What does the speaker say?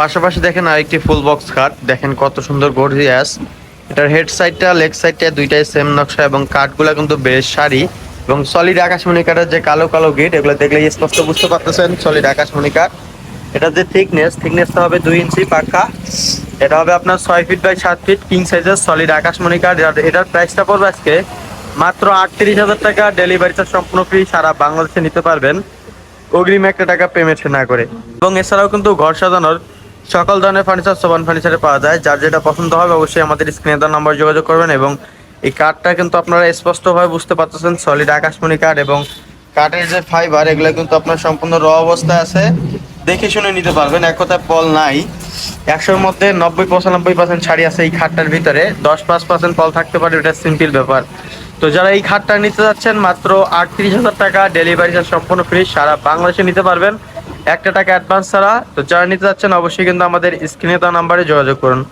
পাশাপাশি দেখেন আরেকটি ফুল বক্স খাট, দেখেন কত সুন্দর গর্জিয়াস। এটার হেড সাইডটা লেগ সাইডটা দুইটাই সেম নকশা এবং কাঠগুলা কিন্তু বেশ সারি এবং সলিড আকাশমণি কাঠের যে কালো কালো গেট এগুলো দেখলে স্পষ্ট বুঝতে পারতেছেন সলিড আকাশমণি কাঠ। এটার যে থিকনেসটা হবে 2 ইঞ্চি পাক্কা। এটা হবে আপনার 6 ফিট বাই 7 ফিট কিং সাইজের সলিড আকাশমণি কাঠ। এটার প্রাইসটা পড়বে আজকে মাত্র 38,000 টাকা। ডেলিভারি চার্জ সম্পূর্ণ ফ্রি, সারা বাংলাদেশে নিতে পারবেন অগ্রিম 1 টাকা পেমেন্ট না করে। এবং এছাড়াও কিন্তু ঘর সাজানোর সকল ধরনের ফার্নিচার সোবান ফার্নিচারে পাওয়া যায়। যার যেটা পছন্দ হবে অবশ্যই আমাদের স্ক্রিনে দেওয়া নাম্বার যোগাযোগ করবেন। এবং এই কাঠটা কিন্তু আপনারা স্পষ্টভাবে বুঝতে পারতেছেন সলিড আকাশমণি কাঠ এবং কাঠের যে ফাইবার এগুলো কিন্তু আপনার সম্পূর্ণ র অবস্থায় আছে, দেখে শুনে নিতে পারবেন। এক কথায় পল নাই। 100-র মধ্যে 90-95% ছাড়ি আছে এই খাটটার ভিতরে, 10-5% পল থাকতে পারে, এটা সিম্পল ব্যাপার। তো যারা এই খাটটা নিতে যাচ্ছেন মাত্র 38,000 টাকা, ডেলিভারি চার্জ সম্পূর্ণ ফ্রি, সারা বাংলাদেশে নিতে পারবেন 1 টাকা অ্যাডভান্স ছাড়া। তো যারা নিতে যাচ্ছেন অবশ্যই কিন্তু আমাদের স্ক্রিনে দেওয়া নাম্বারে যোগাযোগ করুন।